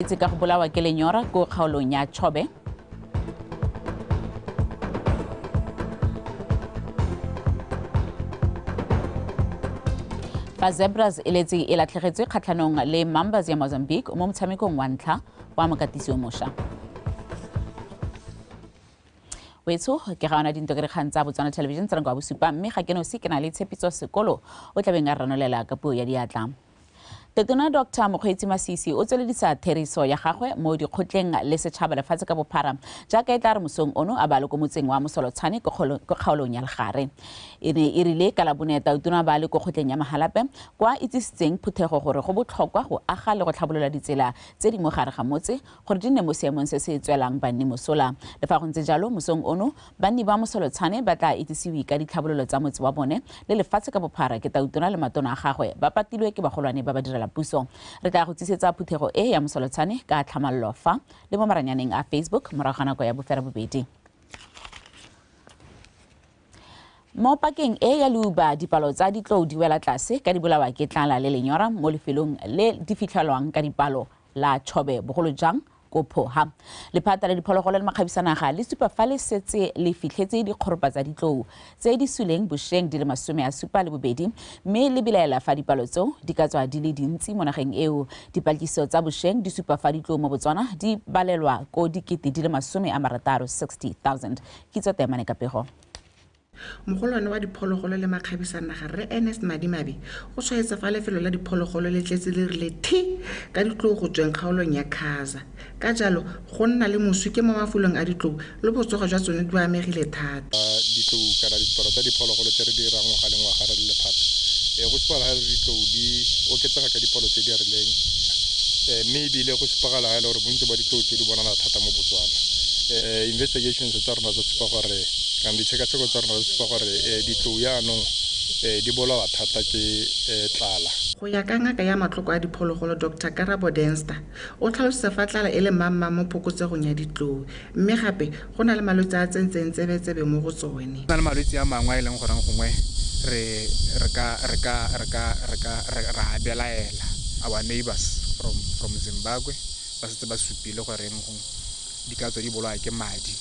itse ka go bolawa ke lenyora go kgaolong ya Chobe. Zebras eletsi e latlhegetswe kgatlhanong le Mambas ya Mozambique mo motshamekong wa ntlha wa mokatisi o mošwa. Wetso ke ga ona dinto ke re kgang tsa Botswana Television tsa kwa bosupa mme ga ke no se ke na le tshepiso sekolo o tlabeng a ranolela ka puo ya diatla. Tetona Dr. Mokgweetsi Masisi o tsweledisa theriso ya gagwe mo dikgotleng le setšhaba lefatshe ka bophara jaaka e tla re mosong ono a bale ko motseng wa Mosolotshane ko kgaolong ya Legare. E ne e rile ka laboneta utuna ba le ko kgotleng ya Mahalape kwa itsisitseng phuthego gore go botlhokwa go aga le go tlhabolola ditsela tse di mo gare ga motse gore di nne mo seemong se se tswelang banni mosola. Le fa go ntse jalo mosong ono banni ba Mosolotshane ba tla itsisiwe ka ditlhabololo tsa motse wa bone le lefatshe ka bophara ke tautona le matona a gagwe ba patilwe ke bagolwane ba ba direla puso. Re tla go tsisetsa phuthego e ya Mosolotshane ka tlhamallo fa le mo maranyaneng a Facebook morago ga nako ya bofera bobedi. Mo pakeng e ya Luba dipalo tsa ditlou di wela tlase ka di bolawa ke tlala le lenyora mo lefelong le di fitlhelwang ka dipalo la Chobe bogolo jang ko Phoha. Lephata la diphologolo le makgabisanaga le supa fa le setse le fitlhetse dikgoropa tsa ditlou tse di suleng bošweng di le 72 mme le bilaela fa dipalo tseo di ka tswa di le dintsi mo nageng eo. Dipatlisiso tsa bošweng di supa fa ditlou mo Botswana di balelwa ko dikete di le 60,000. Kitso Temane Kapego. Mogolwane wa diphologolo le makgabisanaga re Ernest Madimabe go tshwaetsa fa lefelo la diphologolo le tletse le rile thi ka ditlou go tsweng kgaolong ya Khaza. Ka jalo go nna le moswi ke mo mafolong a ditlou le botsogo jwa tsone di amegile thata. Ditlou kana dipalo tsa diphologolo tse re di dirang ngwaga le ngwaga re le lephata go sepagala ga ditlou di oketsega ka dipalo tse di rileng mme ebile go sepagala ga gore bontsi ba ditlou tse di bonala thata mo Botswana. Investigations tsa rona tsa supa gore kan ditshekatsheko tsa rona tsa supa gore ditlou yaanong di bolawa thata ke tlala. Go ya ka ngaka ya matlhoko a diphologolo Dr. Karabo Denster o tlhalosetsa fa tlala e le mamma mo phokotsegong ya ditlou mme gape go na le malwetse a tsentseng tsebe mo go tsone. Go na le malwetse a mangwe a e leng gore gongwe re belaela our neighbors from Zimbabwe ba setse ba supile gore di ka tswa di bolwa ke madi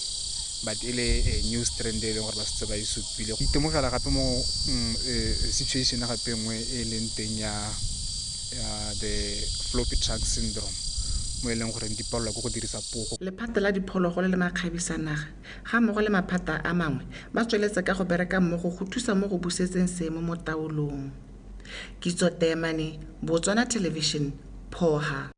but ile new strand e leng gore ba setse ba isupile. Itemogela gape mo situation gape nngwe e leng teng ya the floppy trunk syndrome mo e leng gore di palelwa go dirisa pogo. Lephata la diphologolo le makgabisanaga ga mmogo le maphata a mangwe ba tsweletsa ka go bereka mmogo go thusa mo go busetseng seemo mo taolong. Kitso Temane, Botswana Television, Phoha.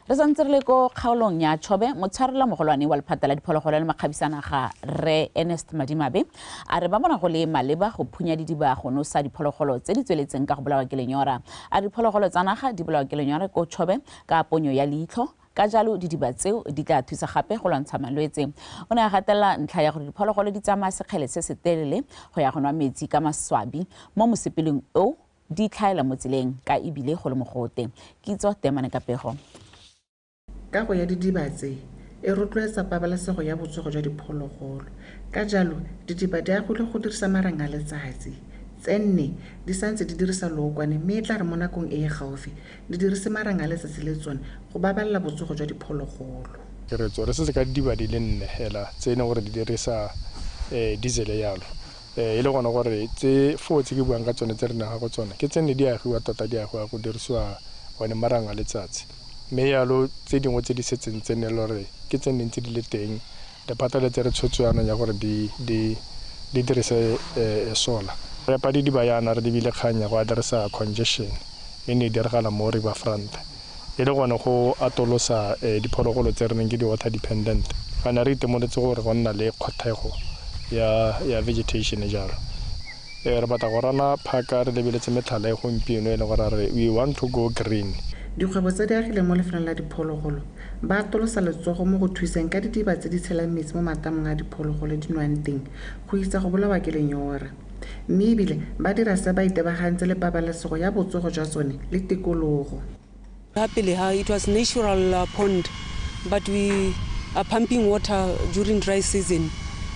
Re santse re le ko kgaolong ya Chobe motshwarela mogolwane wa lephata la diphologolo le makgabisanaga re Ernest Madimabe a re ba bona go le maleba go phunya didiba go nosa diphologolo tse di tsweletseng ka go bolawa ke lenyora. A diphologolo tsa naga di bolawa ke lenyora ko Chobe ka ponyo ya leitlho ka jalo didiba tseo di tla thusa gape go lwantsha malwetse. O ne a gatelela ntlha ya gore diphologolo di tsamaya sekgele se se telele go ya go nwa metsi ka maswabi mo mosepeleng o di tlhaela mo tseleng ka ebile go le mogote. Kitso Temane Kapego. Ka go ya didiba tse e rotloetsa pabalesego ya botsogo jwa diphologolo. Ka jalo didiba di a go dirisa marang a letsatsi tsenne di santse di dirisa lookwane mme e tla re mo nakong e gaufi di dirise marang a letsatsi le tsone go baballa botsogo jwa diphologolo. Ke re tsore se ka didiba di le nne hela tse ne gore di dirisa diesel yalo e le gona gore tse fotse ke buang ka tsone tse re naga go tsone ke tsene di agiwa tota di agiwa go dirisiwa one marang a letsatsi mme yalo tse dingwe tse di setseng tsene lore ke tsene ntse di le teng lephata le tse re tshotsoana ya gore di dirise sola re pa di ba yana re di bile kganya go dirisa congestion e ne di regala mo river front e le gone go atolosa diphologolo tse re neng ke di water dependent kana re itemoletse gore go nna le kgothego ya vegetation jalo re batla go rana phaka re lebeletse metlhala e gompieno e le gore we want to go green. Dikgwebo tse di agileng mo lefelong la diphologolo ba atolosa letsogo mo go thuseng ka didiba tse di tshelang metsi mo matamong a diphologolo di nwang teng go itsa go bolawa ke lenyora mme ebile ba dira se ba itebagantse le pabalesego ya botsogo jwa tsone le tikologo. Happily, it was natural pond, but we are pumping water during dry season.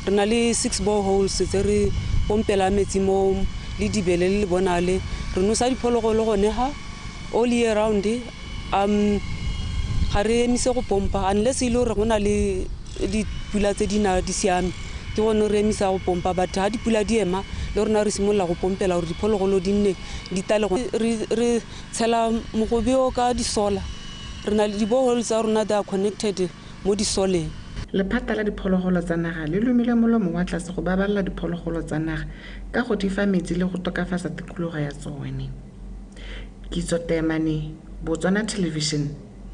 Re na le 6 boreholes tse re pompela metsi mo le dibele le bonale re nosa diphologolo gone ha all year round. ga re emise go pompa unless e le gore go na le dipula tse di siame ke gone re emisa go pompa but ga dipula di ema le rona re simolola go pompela gore diphologolo di nne di tale re tshela mogobe o ka disola re na le di-boreholes tsa rona they are connected mo disoleng. Lephata la diphologolo tsa naga le lumile molomo wa tlase go babalela diphologolo tsa naga ka go difa metsi le go tokafatsa tikologo ya tsone. Kitso Temane, Botswana Television,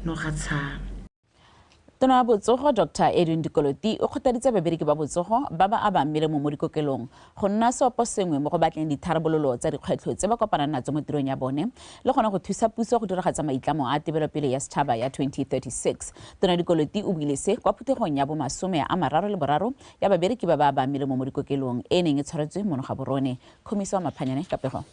Nogatshang. Tona wa botsogo Dr. Edwin Dikoloti o kgotaditse babereki ba botsogo ba ba abamile mo dikokelong go nna seopo sengwe mo go batleng ditharabololo tsa dikgwetlho tse ba kopanang natso mo tirong ya bone le gona go thusa puso go diragatsa maitlamo a tebelopele ya setšhaba ya 2036. Tona Dikoloti o buile se kwa phuthegong ya bo 33 ya babereki ba ba abamile mo dikokelong e neng e tshwaretswe mo Nogaborone. Khomiso wa Maphanyane ka pego.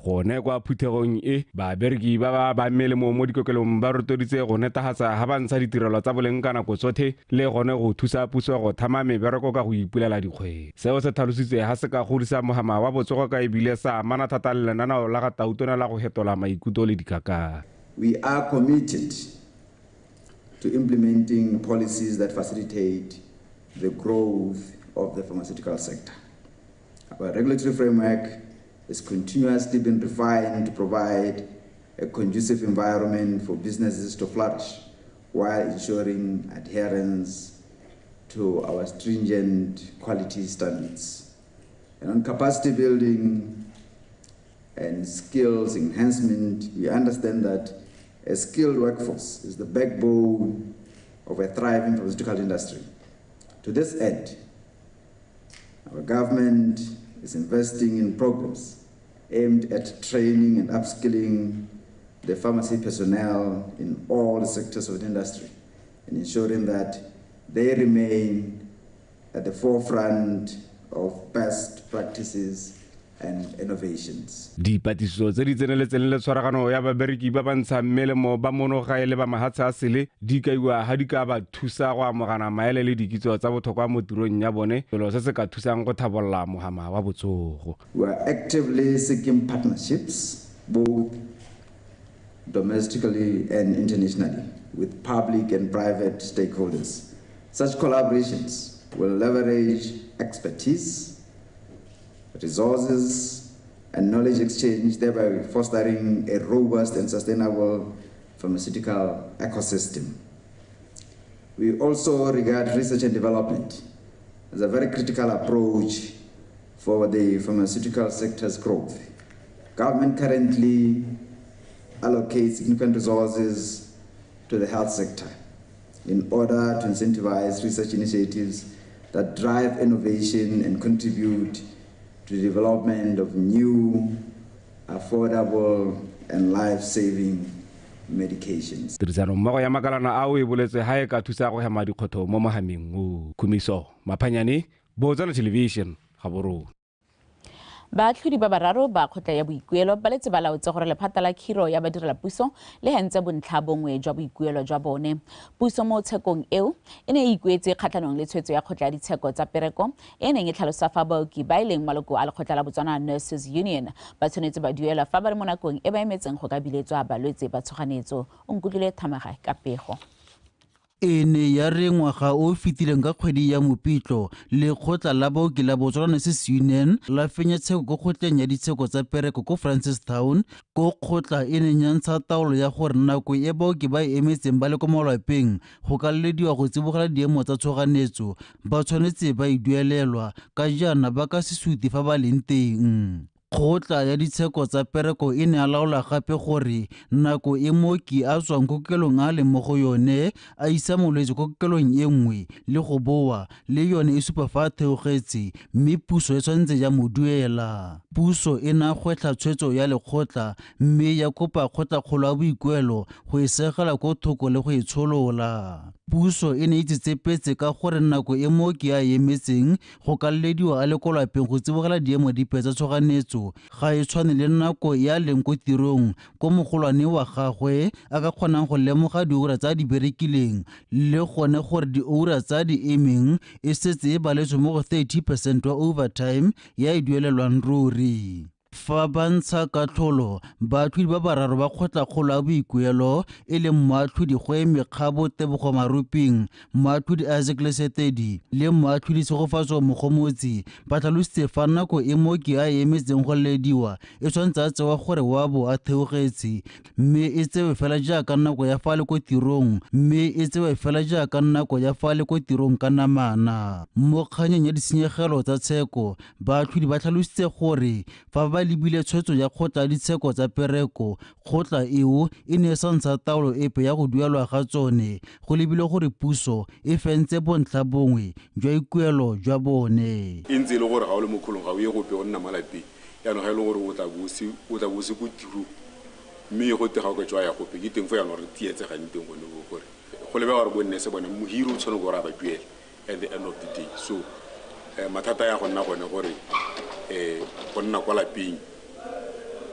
Gone kwa phuthegong e babereki ba ba abamile mo dikokelong ba rotoditse go netefatsa ga ba ntsha ditirelo tsa boleng ka nako tsotlhe le gone go thusa puso go thama mebereko ka go ipulela dikgwe. Seo se tlhalositse ga se ka godisa mogama wa botsogo ka ebile sa amana thata le lenaneo la ga tautona la go hetola maikutlo le dikaka. We are committed to implementing policies that facilitate the growth of the pharmaceutical sector. Our regulatory framework has continuously been refined to provide a conducive environment for businesses to flourish while ensuring adherence to our stringent quality standards. And on capacity building and skills enhancement, we understand that a skilled workforce is the backbone of a thriving pharmaceutical industry. To this end, our government is investing in programs aimed at training and upskilling the pharmacy personnel in all sectors of the industry and ensuring that they remain at the forefront of best practices and innovations. Dipatiso tse di tseneletseng le tshwaragano ya babereki ba ba ntshang melemo ba monogae le ba mahatshe a sele di kaiwa ga di ka ba thusa go amogana maele le dikitso tsa botlhokwa mo tirong ya bone selo se se ka thusang go thabolola mogama wa botsogo. We are actively seeking partnerships both domestically and internationally with public and private stakeholders. Such collaborations will leverage expertise, resources, and knowledge exchange, thereby fostering a robust and sustainable pharmaceutical ecosystem. We also regard research and development as a very critical approach for the pharmaceutical sector's growth. Government currently allocates significant resources to the health sector in order to incentivize research initiatives that drive innovation and contribute to the development of new, affordable, and life-saving medications. Tirisano mmogo ya makalana a o e boletse ga e ka thusa go hema dikgotho mo mogameng o. Khomiso Maphanyane, Botswana Television, Gaborone. Baatlhodi ba bararo ba kgotla ya boikuelo ba letse ba laotse gore lephata la khiro ya badirela puso le hentse bontlha bongwe jwa boikuelo jwa bone. Puso mo tshekong eo e ne e ikuetse kgatlhanong le tshwetso ya kgotla ya ditsheko tsa pereko e neng e tlhalosa fa baoki ba ileng maloko a lekgotla la Botswana Nurses Union ba tshwanetse ba duela fa ba re mo nakong e ba emetseng go ka biletswa balwetse ba tshoganetso. O nkutlwile Thamaga ka pego. Ene ya re ngwaga o fitileng ka kgwedi ya Mopitlo lekgotla la baoki la Botswana Nurses Union la fenya tsheko go kgotleng ya ditsheko tsa pereko ko Francistown ko kgotla e neng ya ntsha taolo ya gore nako e baoki ba emetseng ba le ko malapeng go ka lelediwa go tsibogela diemo tsa tshoganetso ba tshwanetse ba duelelwa ka jana ba ka se suti fa ba leng teng. Kgotla ya ditsheko tsa pereko e ne a laola gape gore nako e mooki a tswang ko kokelong a le mo go yone a isa molwetse ko kokelong e nngwe le go boa le yone e supa fa a theogetse mme puso e tshwanetse ya mo duela. Puso e na gwetlha tshwetso ya lekgotla mme ya kopa kgotla-kgolo ya boikuelo go e segela ko thoko le go e tsholola. Puso e ne e tsetsepetse ka gore nako e mooki a emetseng go ka lelediwa a le ko lapeng go tsibogela diemo dipe tsa tshoganetso ga e tshwane le nako ya leng ko tirong ko mogolwane wa gagwe a ka kgonang go lemoga diura tsa di berekileng le gone gore diura tsa di emeng e setse e baletswe mo go 30% wa overtime ya e duelelwang ruri. fa ba ntsha katlholo baatlhodi ba bararo ba kgotlakgolo ya boikuelo e leng moatlhodi Goe Mekgabo Tebogo Maruping, moatlhodi Isaac Lesetedi le moatlhodi Tshegofatso Mogomotsi ba tlhalositse fa nako e mooki a emetseng go lediwa e tshwanetse a tsewa gore wa bo a theogetse mme e tsewe fela jaaka nako ya fa le ko tirong ka namana. Mo kganyeng ya ditshenyegelo tsa tsheko baatlhodi ba tlhalositse gore fa ba lebile tshwetso ya kgotla ditsheko tsa pereko kgotla eo e ne sa ntsha taolo epe ya go duelwa ga tsone go lebile gore puso e fentse bontlha bongwe jwa ikuelo jwa bone. E ntse le gore ga o le mo kholong ga o ye gope o nna malapeng yaanong ga e le gore o tla bose ko tiro mme go te ga go tswa ya gope ke teng fo yaanong re tietse ga nteng gone go gore go lebe gore bo nne se bona mohiri o tshwane gore a ba duele at the end of the day. So mathata ya go nna gone gore go nna kwa lapeng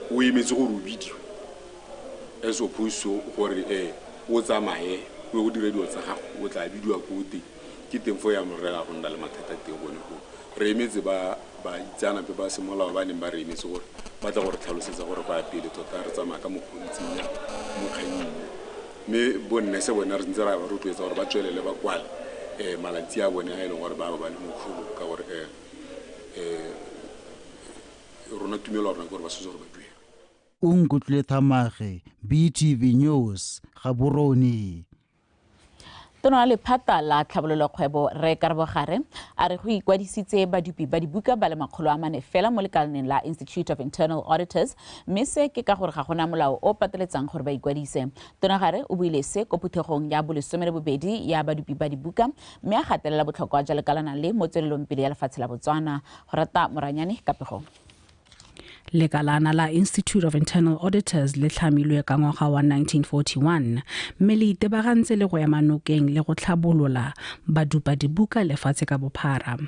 o emetse gore o bidiwe as opposed to gore o tsamaye o go dira dilo tsa gago o tla bidiwa ko teng ke teng fo yaanong re ga go nna le mathata teng gone go re emetse ba itsanape ba semolao ba neng ba re emetse gore ba tla gore tlhalosetsa gore ba pele tota re tsamaya ka mokgontsing ya mokganying mme bonne se bona re ntse ra ba rotloetsa gore ba tswelele ba kwale malatsi a bone a e leng gore ba le mokgolo ka gore rona tumelo rona gore ba se gore ba duela. O nkutlwe Thamage, BTV News, Gaborone. Tono a lephata la tlhabololo kgwebo re Karabogare a re go ikwadisitse badupi ba dibuka ba le 400 fela mo lekaleng la Institute of Internal Auditors mme se ke ka gore ga gona molao o pateletsang gore ba ikwadise. Tonagare o buile se ko phuthegong ya bolesomedibobedi ya badupi ba dibuka mme a gatelela botlhokwa jwa lekalana le mo tswelelong pele ya lefatshe la Botswana. Go rata Moranyane ka pego. Lekalana la Institute of Internal Auditors le tlhamilwe ka ngwaga wa 1941 mme le itebagantse le go ema nokeng le go tlhabolola badupa dibuka lefatshe ka bophara.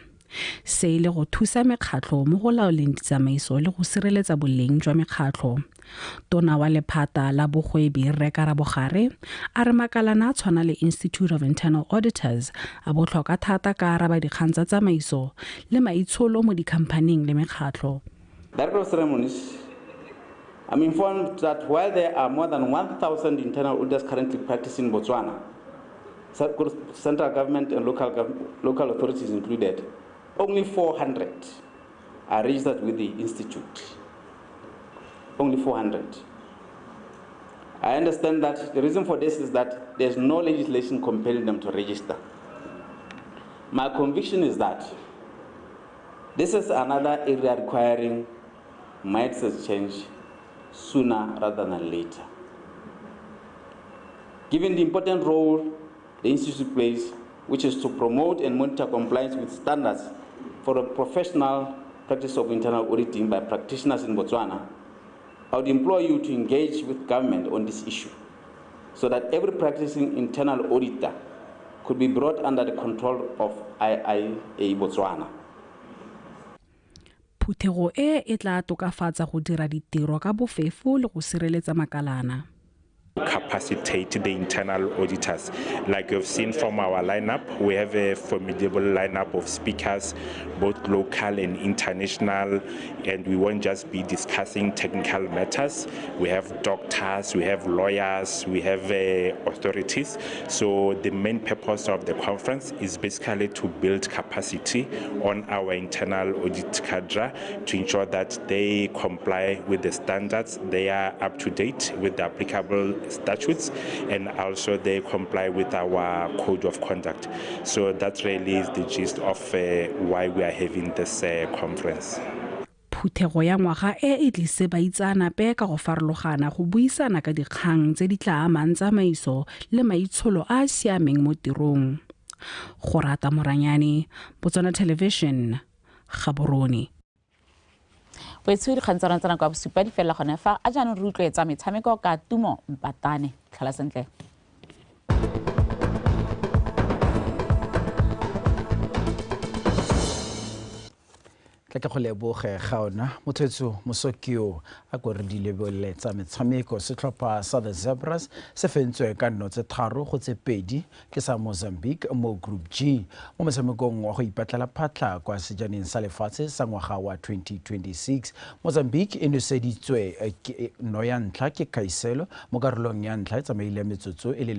Se ile go thusa mekgatlho mo go laoleng ditsamaiso le go sireletsa boleng jwa mekgatlho. Tona wa lephata la bogwebi re Karabogare a re makalana a tshwana le Institute of Internal Auditors a botlhokwa thata ka araba dikgang tsa tsamaiso le maitsholo mo dikhampaning le mekgatlho. Director of Ceremonies, I'm informed that while there are more than 1,000 internal auditors currently practicing in Botswana, central government and local authorities included, only 400 are registered with the Institute. Only 400. I understand that the reason for this is that there's no legislation compelling them to register. My conviction is that this is another area requiring mindset change sooner rather than later. Given the important role the Institute plays, which is to promote and monitor compliance with standards for a professional practice of internal auditing by practitioners in Botswana, I would implore you to engage with government on this issue so that every practicing internal auditor could be brought under the control of IIA Botswana. Phuthego e tla tokafatsa go dira ditiro ka bofefo le go sireletsa makalana. Capacitate the internal auditors. Like you've seen from our lineup, we have a formidable lineup of speakers, both local and international, and we won't just be discussing technical matters. We have doctors, we have lawyers, we have authorities. So the main purpose of the conference is basically to build capacity on our internal audit cadre to ensure that they comply with the standards, they are up to date with the applicable statutes, and also they comply with our code of conduct. So that really is the gist of why we are having this conference. Phuthego ya ngwaga e tlise baitsanape ka go farologana go buisana ka dikgang tse di tla amang tsamaiso le maitsholo a siameng mo tirong. Go rata Moranyane, Botswana Television, Gaborone. Wetsu di khantsana tsana kwa bosupa di fela gone fa a jaanong re utlwetsa metshameko ka Tumo Mpatane. Tlhala sentle. ga ke go leboge ga ona mothetso mosokio a go re di lebeletsa metshameko setlhopha sa the Zebras se fentswe ka nno tse 3 go tse 2 ke sa Mozambique mo Group G mo motshamekong wa go ipatlela phatla kwa sejaneng sa lefatshe sa ngwaga wa 2026. Mozambique e noseditswe no ya ntlha ke Kaiselo mo karolong ya ntlha e tsamaile metsotso e le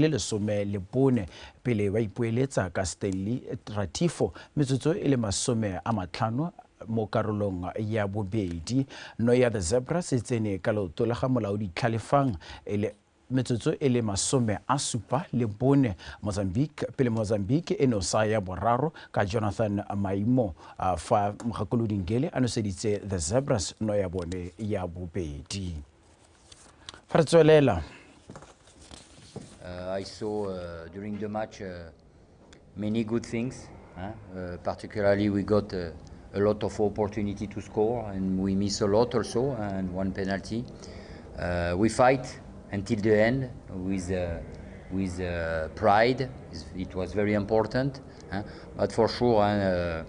lesome le bone pele ba ipueletsa ka Stanley Ratifo metsotso e le 50 mo karolong ya bobedi. No ya the Zebras e tsene ka leoto la ga molaodi Tlhalefang metsotso e le 70 le bone Mozambique pele Mozambique e no sa ya boraro ka Jonathan Maimo fa Mogakolodi Ngele a noseditse the Zebras no ya bone ya bobedi. Fa tswelela I saw during the match many good things. Particularly, we got a lot of opportunity to score, and we miss a lot also, and one penalty. We fight until the end with pride. It was very important. But for sure,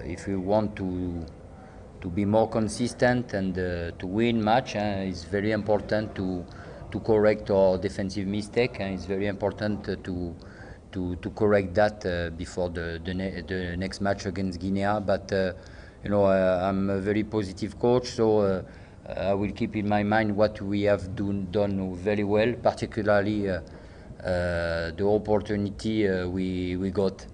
if we want to be more consistent and to win match, it's very important to correct our defensive mistake, and it's very important to correct that before the next match against Guinea. But you know, I'm a very positive coach, so I will keep in my mind what we have done very well, particularly the opportunity we got.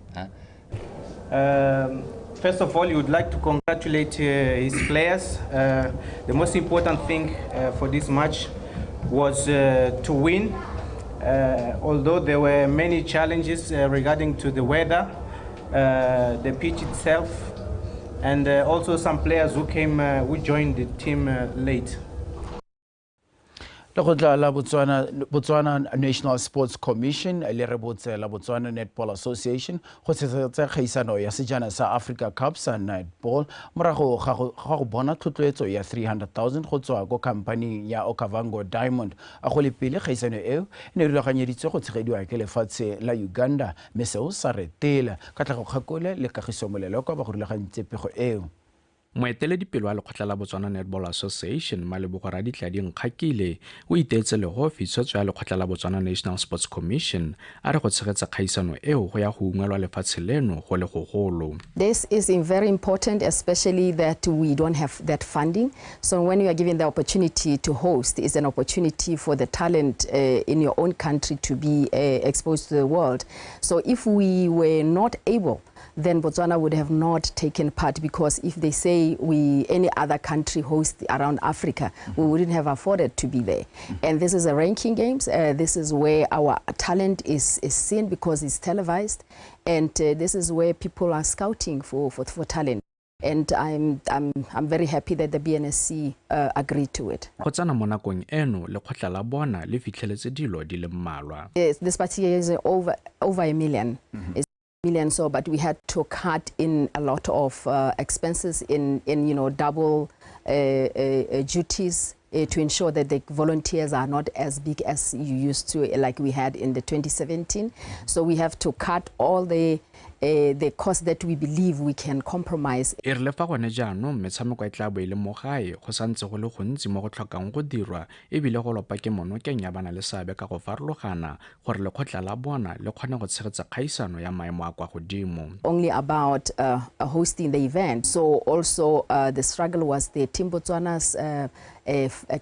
First of all, you would like to congratulate his players. The most important thing for this match was to win, although there were many challenges regarding to the weather, the pitch itself, and also some players who joined the team late. Lekgotla la Botswana National Sports Commission le rebotse la Botswana Netball Association go tshegetsa kgaisano ya sejana sa Africa Cup sa netball morago ga go bona tlhotlhoetso ya 300,000 go tswa go company ya Okavango Diamond a go le pele kgaisano eo e ne rulaganyeditswe go tshegediwa ke lefatshe la Uganda mme seo sa retela ka tla go kgakole le kagiso molelo kwa ba go rulagantse pego eo. Moeteledipele wa lekgotla la Botswana Netball Association Malebogo Raditladi Nkgakile o iteetse le go fitshwetso ya lekgotla la Botswana National Sports Commission a re go tshegetsa kgaisano eo go ya go ungwelwa lefatshe leno go le gogolo. This is very important, especially that we don't have that funding. So when you are given the opportunity to host, it's an opportunity for the talent in your own country to be exposed to the world. So if we were not able, then Botswana would have not taken part, because if they say any other country hosts around Africa, we wouldn't have afforded to be there. And this is a ranking games. This is where our talent is seen because it's televised, and this is where people are scouting for talent. And I'm very happy that the BNSC agreed to it. Go tsana mo nakong eno lekgotla la bona le fitlheletse dilo di le mmalwa. Yes, this party is over $1 million. So, but we had to cut in a lot of expenses in double duties to ensure that the volunteers are not as big as you used to, like we had in the 2017. So we have to cut all the cost that we believe we can compromise. E re le fa gone jaanong metshameko e tla bo ile mo gae go santse go le gontsi mo go tlhokang go dirwa ebile go lopa ke monokeng ya bana le seabe ka go farologana gore lekgotla la bona le kgone go tshegetsa kgaisano ya maemo a kwa godimo. Only about hosting the event. So also the struggle was the Team Botswana's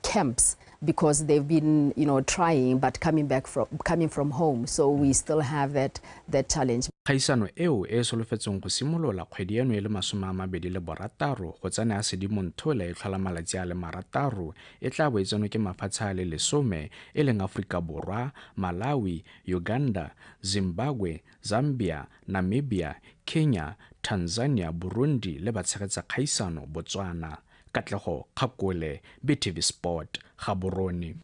camps, because they've been trying but coming from home, so we still have that challenge. Kgaisano eo e solofetseng go simolola kgwedi eno e le 26 go tsena a Sedimonthole e tlhola malatsi a le 6 e tla bo e tseno ke mafatshe a le 10 e leng Aforika Borwa, Malawi, Uganda, Zimbabwe, Zambia, Namibia, Kenya, Tanzania, Burundi le batshegetsa kgaisano Botswana. Katlego Kgakole, BTV Sport, Gaborone.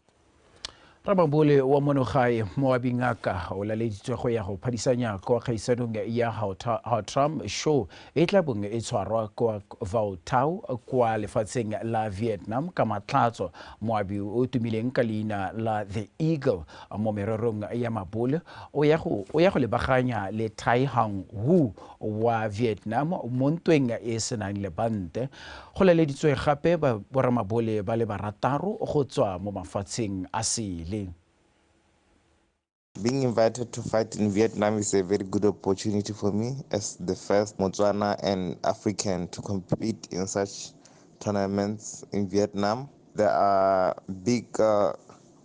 Ramabole wa monogae moabi ngaka o laleditswe go ya go phadisanya kwa kgaisanong ya Hautram show e tla bong e tshwarwa kwa Vautau kwa lefatsheng la Vietnam ka matlatso. Moabi o tumileng ka leina la The Eagle mo mererong ya mabole o ya go lebaganya le Tai Hang Hu wa Vietnam mo ntweng e senang lebante. Go laleditswe gape boramabole ba le barataro go tswa mo mafatsheng a sele. Being invited to fight in Vietnam is a very good opportunity for me as the first Botswana and African to compete in such tournaments in Vietnam. There are big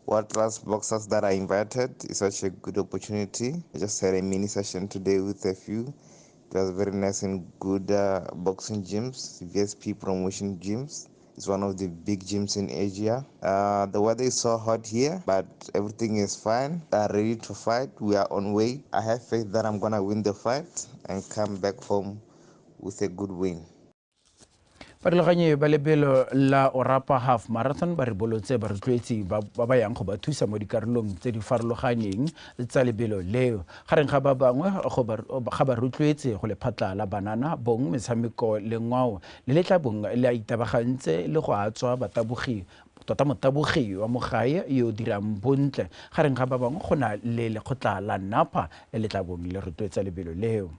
world-class boxers that are invited. It's such a good opportunity. I just had a mini session today with a few. It was very nice and good boxing gyms, VSP promotion gyms. It's one of the big gyms in Asia. The weather is so hot here, but everything is fine. Ready to fight. We are on way. I have faith that I'm gonna win the fight and come back home with a good win. Parologanye ba lebelo la Orapa Half Marathon ba re bolotse ba rotloetsi ba ba yang go ba thusa mo dikarolong tse di farologaneng tsa lebelo leo. Gareng ga ba bangwe ga ba rotloetse go lephatla la banana bong metshameko le ngwao le letla bong le a itabagantse le go atswa batabogi tota motabogi wa mogae yo dirang bontle. Gareng ga ba bangwe go na le lekgotla la Napa le tla bong le rotloetsa lebelo leo.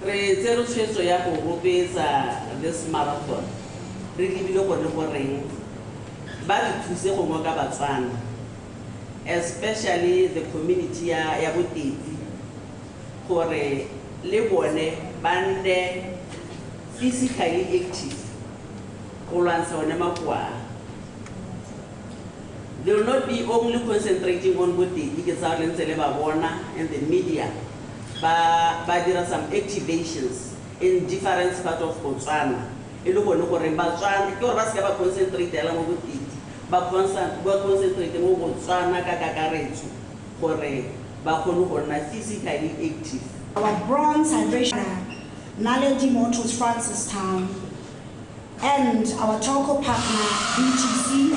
Re tsero tshwetso ya go rotloetsa this marathon re lebile gore goreng ba di thuse go ngoka Batswana, especially the community ya boteti gore le bone ba nne physically active go lwantsha one makoa. They will not be only concentrating on boteti ke tsa le ntse le ba bona and the media. There are some activations in different parts of Botswana. E le gone gore Batswana ke gore ba se ba concentrate la mo botiti ba concentrate mo Botswana ka kakaretso gore ba gone go nna physically active. Our bronze hydration Naledi Motors Francistown and our telco partner BTC,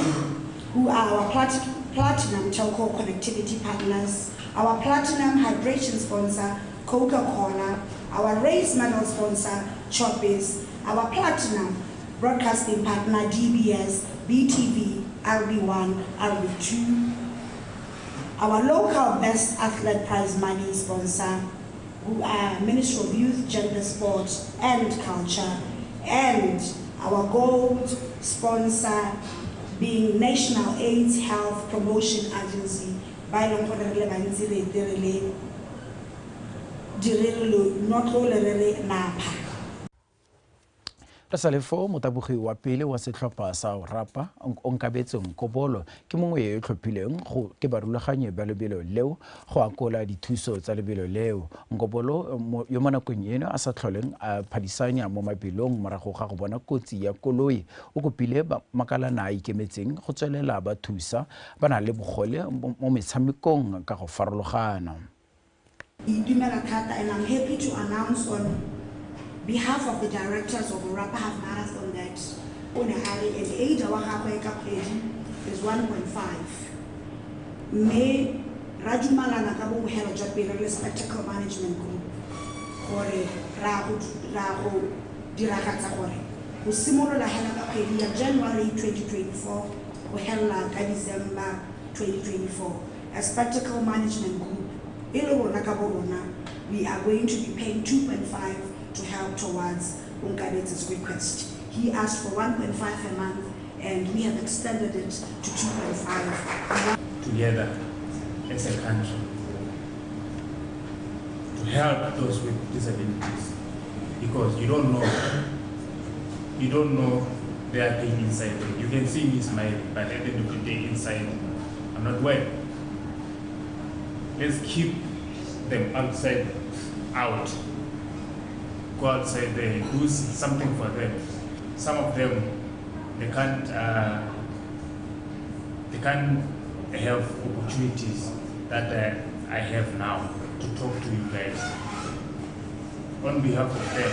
who are our platinum telco connectivity partners, our platinum hydration sponsor Coca-Cola, our race medal sponsor Choppies, our platinum broadcasting partner DBS, BTV, RB1, RB2, our local best athlete prize money sponsor, who are Ministry of Youth, Gender, Sport and Culture, and our gold sponsor being National AIDS Health Promotion Agency by Napa. Salefo motabogi wa pele wa setlhopha sa Orapa Onkabetseng Kobolo ke mongwe yo tlhophileng go ke barulaganye ba lebelo leo go akola dithuso tsa lebelo leo. Nkobolo yo mo nakong eno a sa tlholeng a phadisanya mo mabelong morago ga go bona kotsi ya koloi o kopile makalana a ikemetseng go tswelela ba thusa ba na le bogole mo metshamekong ka go farologana. And I'm happy to announce on behalf of the directors of Orapa Half Marathon that and the age is 1.5. May Rajumalana Kabu Hero Jabir Spectacle Management Group for Rahu Dirakatahore, who similar to Hela January 2024 or Hela December 2024. A Spectacle Management Group, Ilo Nakaborona, we are going to be paying 2.5 to help towards Unkabet's request. He asked for 1.5 a month and we have extended it to 2.5. Together as a country to help those with disabilities, because you don't know their pain inside them. You can see me smiling, but at the end of the day inside I'm not well. Let's keep them out. Go outside there, do something for them. Some of them, they can't have opportunities that I have now to talk to you guys. On behalf of them,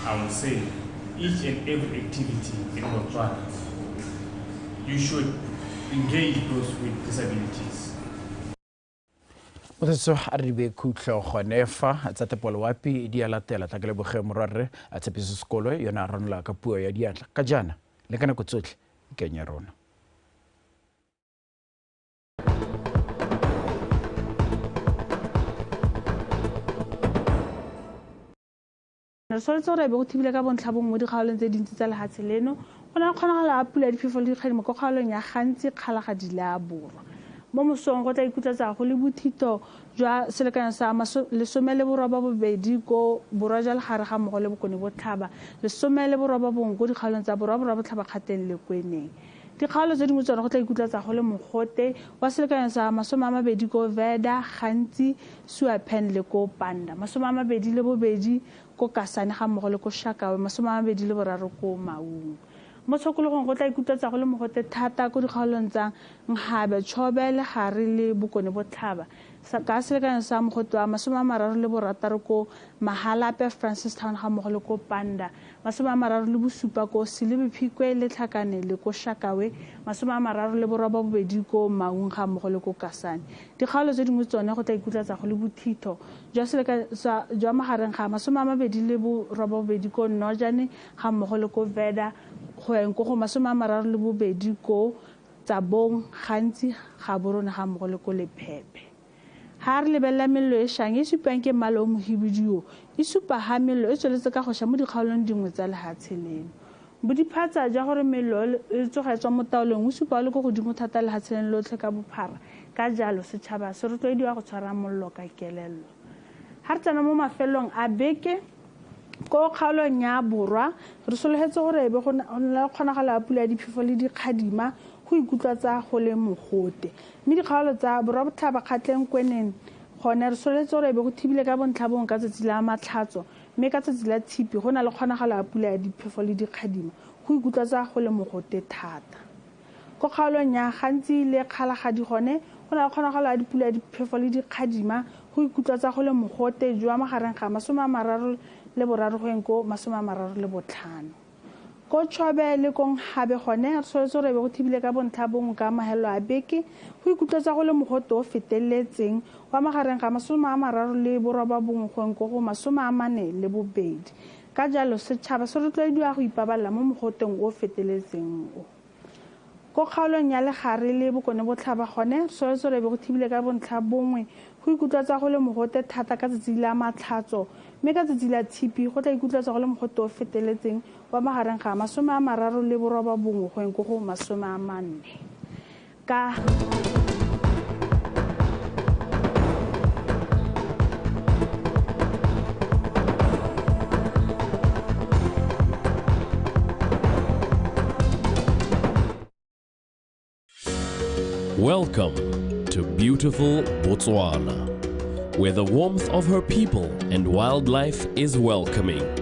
I will say each and every activity in Botswana, you should engage those with disabilities. Motso a re be khutlo gone fa tsa tepolo wapi di a latela tla ke le boge morare a tshepiso sekolo yona ranola ka puo ya diatla ka jana le kana go tsotle ke nya rona. Re soletse gore be go thibile ka bontlhabong mo dikgaolong tse dintsi tsa lehatshe leno go na kgonagala a pula ya diphefo le dikgadimo ko kgaolong ya gantsi kgalagadi le a borwa mo mosong go tla ikutlatsa go le bothito jwa selekanyo sa 12 ko borwa jwa legare ga mmogo le bokone botlhaba 11 ko dikgaolong tsa borwa botlhaba kgateng le kweneng. Dikgaolo tse dingwe tsona go tla ikutlatsa go le mogote wa selekanyo sa 20 ko Veda gantsi Suapen le ko Panda 22 ko Kasane ga mmogo le ko Shakawe 23 ko Maung. Mo tshokologong go tla ikutlatsa go le mogote thata ko dikgaolong tsa Nghabe Chobe le Gare le bokone botlhaba ka selekanyo sa mogote wa 36 ko Mahalape Francistown ga mmogo le ko Panda 37 ko Silibiphikwe le Tlhakane le ko Shakawe 32 ko Maung ga mmogo le ko Kasane. Dikgaolo tse dingwe tsone go tla ikutlatsa go le bothito jwa selekanyo jwa magareng ga 28 ko Nojane ga mmogo le ko Veda go eng go 32 ko Tsabong gantsi ga borone ga mmogo le ko Lephephe. Ha re lebella mello e shang e supang ke mmala o mohibidio e supa ha mello e tsweletse ka go sha mo dikgaolong dingwe tsa lehatshe leno. Bodiphatsa ja gore mello e tsogetswa mo taolong o supa le go godimo thata lehatshe leno lotlhe ka bophara ka jalo setšhaba se rotloediwa go tshwara mollo ka kelello. Ha re tsena mo mafelong a beke ko kgaolong ya borwa re sologetse gore be go nna kgonagala a pula ya diphefo le dikgadima go ikutlatsa go le mogote mme dikgaolo tsa borwa botlhaba kgatleng kweneng gone re soletse gore be go thibile ka bontlhabong ka tsatsi la matlhatso mme ka tsatsi la tshipi go na le kgonagalo ya pula ya diphefo le dikgadima go ikutlatsa go le mogote thata. Ko kgaolong ya gantsi le kgalagadi gone go na le kgonagalo ya dipula ya diphefo le dikgadima go ikutlatsa go le mogote jwa magareng ga 33 go eng ko 35. Ko Chobe le ko Nghabe gone re soletse gore be go thibile ka bontlhabong ka mahelo a beke go ikutlatsa go le mogote o feteletseng wa magareng ga 38 go eng ko go 42. Ka jalo setšhaba se rotloediwa go ipabalela mo mogoteng o feteletseng o. Ko kgaolong ya legare le bokone botlhaba gone re soletse gore be go thibile ka bontlhabongwe go ikutlatsa go le mogote thata ka tsatsi la matlhatso mme ka tsatsi la tshipi go tla ikutlatsa go le mogote o feteletseng wa magareng ga 38 go eng ko go 40 ka Welcome to beautiful Botswana, where the warmth of her people and wildlife is welcoming.